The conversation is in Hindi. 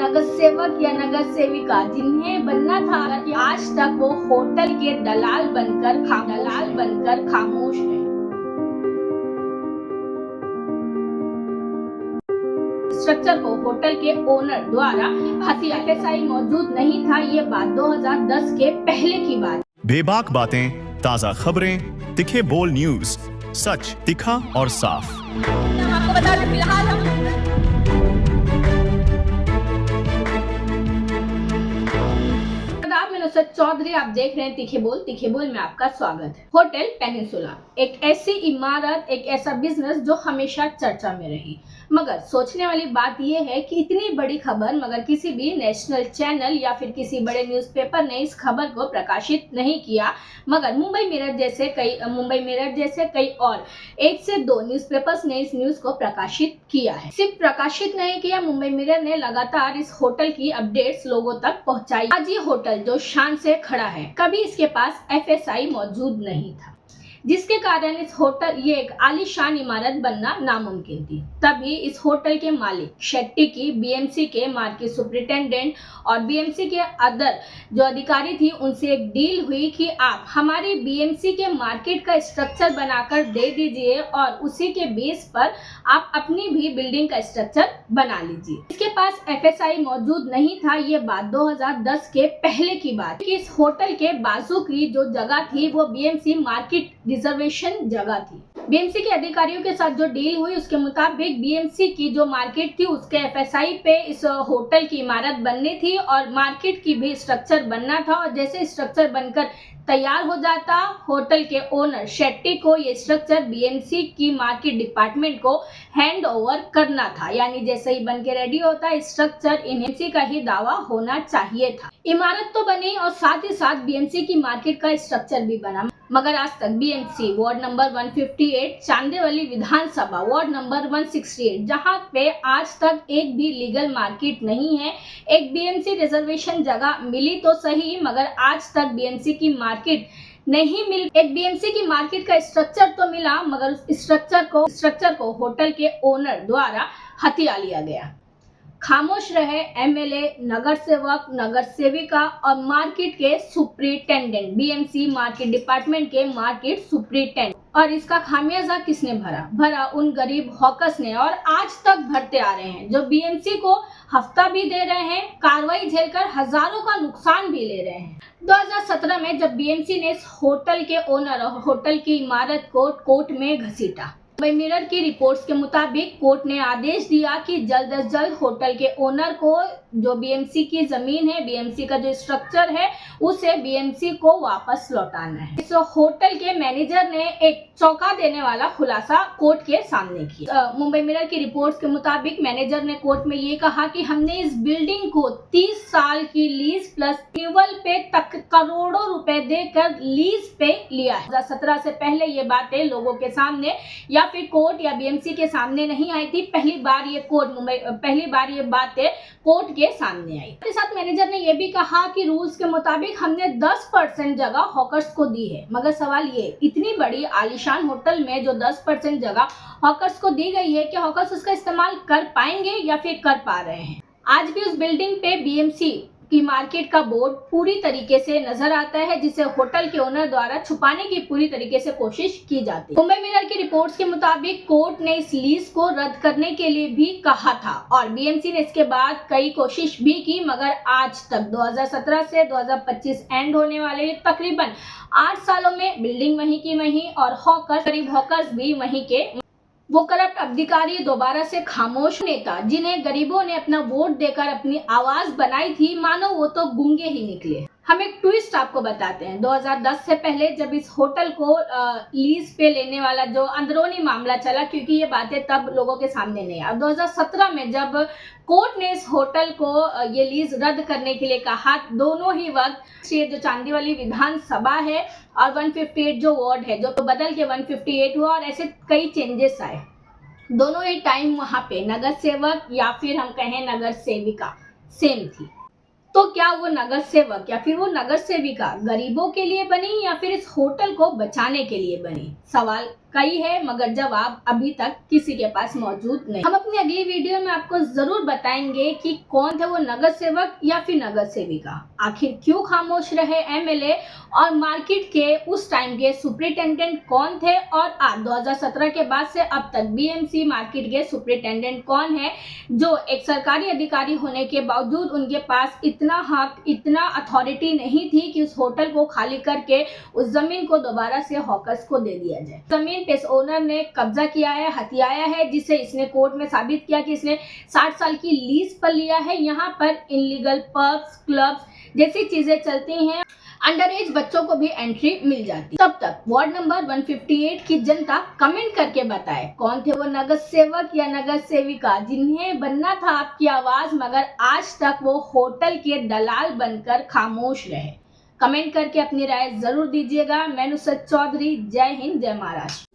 नगर सेवक या नगर सेविका जिन्हें बनना था, आज तक वो होटल के दलाल बनकर खामोश है। स्ट्रक्चर को होटल के ओनर द्वारा FSI मौजूद नहीं था। ये बात 2010 के पहले की बात। बेबाक बातें, ताजा खबरें, तीखे बोल न्यूज, सच तीखा और साफ। हम आपको बता दें, फिलहाल मैं नुसरत चौधरी, आप देख रहे हैं तीखे बोल में आपका स्वागत है। होटल पेनिनसुला एक ऐसी इमारत, एक ऐसा बिजनेस जो हमेशा चर्चा में रही, मगर सोचने वाली बात यह है कि इतनी बड़ी खबर मगर किसी भी नेशनल चैनल या फिर किसी बड़े न्यूज़पेपर ने इस खबर को प्रकाशित नहीं किया। मगर मुंबई मिरर जैसे कई और 1 से 2 न्यूज़पेपर्स ने इस न्यूज़ को प्रकाशित किया है। सिर्फ प्रकाशित नहीं किया, मुंबई मिरर ने लगातार इस होटल की अपडेट्स लोगों तक पहुंचाई। आज ये होटल जो शान से खड़ा है, कभी इसके पास FSI मौजूद नहीं था, जिसके कारण इस होटल ये एक आलीशान इमारत बनना नामुमकिन थी। तभी इस होटल के मालिक शेट्टी की BMC के मार्केट सुपरिटेंडेंट और BMC के अदर जो अधिकारी थी उनसे एक डील हुई कि आप हमारी BMC के मार्केट का स्ट्रक्चर बनाकर दे दीजिए और उसी के बेस पर आप अपनी भी बिल्डिंग का स्ट्रक्चर बना लीजिए। इसके पास FSI मौजूद नहीं था। ये बात 2010 के पहले की बात कि इस होटल के बाजू की जो जगह थी वो BMC मार्केट रिजर्वेशन जगह थी। BMC के अधिकारियों के साथ जो डील हुई उसके मुताबिक BMC की जो मार्केट थी उसके FSI पे इस होटल की इमारत बननी थी और मार्केट की भी स्ट्रक्चर बनना था। और जैसे स्ट्रक्चर बनकर तैयार हो जाता, होटल के ओनर शेट्टी को ये स्ट्रक्चर BMC की मार्केट डिपार्टमेंट को हैंड ओवर करना था। यानी जैसे ही बन के रेडी होता स्ट्रक्चर BMC का ही दावा होना चाहिए था। इमारत तो बनी और साथ ही साथ BMC की मार्केट का स्ट्रक्चर भी बना, मगर आज तक BMC वार्ड नंबर 158 चांदेवली विधानसभा वार्ड नंबर 168 जहां पे आज तक एक भी लीगल मार्केट नहीं है। एक BMC रिजर्वेशन जगह मिली तो सही, मगर आज तक BMC की मार्केट नहीं मिल। एक BMC की मार्केट का स्ट्रक्चर तो मिला, मगर उस स्ट्रक्चर को होटल के ओनर द्वारा हथिया लिया गया। खामोश रहे MLA, नगर सेवक, नगर सेविका और मार्केट के सुपरिटेंडेंट, BMC मार्केट डिपार्टमेंट के मार्केट सुपरिटेंडेंट। और इसका खामियाजा किसने भरा उन गरीब हॉकर्स ने, और आज तक भरते आ रहे हैं, जो BMC को हफ्ता भी दे रहे हैं, कार्रवाई झेलकर हजारों का नुकसान भी ले रहे हैं। 2017 में जब BMC ने इस होटल के ओनर और होटल की इमारत को कोर्ट में घसीटा, मुंबई मिरर की रिपोर्ट्स के मुताबिक कोर्ट ने आदेश दिया कि जल्द से जल्द होटल के ओनर को जो BMC की जमीन है, BMC का जो स्ट्रक्चर है, उसे BMC को वापस लौटाना है। इस होटल के मैनेजर ने एक चौंका देने वाला खुलासा कोर्ट के सामने किया। मुंबई मिरर की रिपोर्ट्स के मुताबिक मैनेजर ने कोर्ट में ये कहा कि हमने इस बिल्डिंग को 30 साल की लीज प्लस रिन्यूअल पे तक करोड़ों रुपए देकर लीज पे लिया है। 2017 से पहले ये बातें लोगों के सामने या फिर कोर्ट या BMC के सामने नहीं आई थी। पहली बार ये बातें कोर्ट के सामने आई। इसके साथ मैनेजर ने यह भी कहा कि रूल्स के मुताबिक हमने 10% जगह हॉकर्स को दी है, मगर सवाल ये, इतनी बड़ी आलीशान होटल में जो 10% जगह हॉकर्स को दी गई है, क्या हॉकर्स उसका इस्तेमाल कर पाएंगे या फिर कर पा रहे हैं? आज भी उस बिल्डिंग पे BMC की मार्केट का बोर्ड पूरी तरीके से नजर आता है, जिसे होटल के ओनर द्वारा छुपाने की पूरी तरीके से कोशिश की जाती है। मुंबई मिरर की रिपोर्ट्स के मुताबिक कोर्ट ने इस लीज को रद्द करने के लिए भी कहा था और BMC ने इसके बाद कई कोशिश भी की, मगर आज तक 2017 से 2025 एंड होने वाले तकरीबन 8 सालों में बिल्डिंग वहीं की वहीं और गरीब हॉकर्स भी वहीं के। वो करप्ट अधिकारी दोबारा से खामोश नेता, जिन्हें गरीबों ने अपना वोट देकर अपनी आवाज बनाई थी, मानो वो तो गूंगे ही निकले। हम एक ट्विस्ट आपको बताते हैं। 2010 से पहले जब इस होटल को लीज पे लेने वाला जो अंदरूनी मामला चला, क्योंकि ये बातें तब लोगों के सामने नहीं आई। 2017 में जब कोर्ट ने इस होटल को ये लीज रद्द करने के लिए कहा, दोनों ही वक्त ये जो चांदीवली विधानसभा है और 158 जो वार्ड है, जो बदल के 158 हुआ और ऐसे कई चेंजेस आए, दोनों ही टाइम वहां पे नगर सेवक या फिर हम कहें नगर सेविका सेम थी। तो क्या वो नगर सेवक या फिर वो नगर सेविका गरीबों के लिए बनी या फिर इस होटल को बचाने के लिए बनी? सवाल कई है, मगर जवाब अभी तक किसी के पास मौजूद नहीं। हम अपनी अगली वीडियो में आपको जरूर बताएंगे कि कौन थे वो नगर सेवक या फिर नगर सेविका, आखिर क्यों खामोश रहे एमएलए, और मार्केट के उस टाइम के सुपरिटेंडेंट कौन थे, और आज 2017 के बाद से अब तक बीएमसी मार्केट के सुपरिटेंडेंट कौन है, जो एक सरकारी अधिकारी होने के बावजूद उनके पास इतना हक, इतना अथॉरिटी नहीं थी कि उस होटल को खाली करके उस जमीन को दोबारा से हॉकर्स को दे दिया जाए। जमीन पे ओनर ने कब्जा किया है, हथियाया है, जिसे इसने कोर्ट में साबित किया कि इसने 60 साल की लीज पर लिया है। यहाँ पर इनलीगल पब्स, क्लब्स जैसी चीजें चलती हैं, अंडर एज बच्चों को भी एंट्री मिल जाती। तब तक वार्ड नंबर 158 की जनता कमेंट करके बताए कौन थे वो नगर सेवक या नगर सेविका जिन्हें बनना था आपकी आवाज, मगर आज तक वो होटल के दलाल बनकर खामोश रहे। कमेंट करके अपनी राय जरूर दीजिएगा। मैं नुसरत चौधरी, जय हिंद, जय महाराष्ट्र।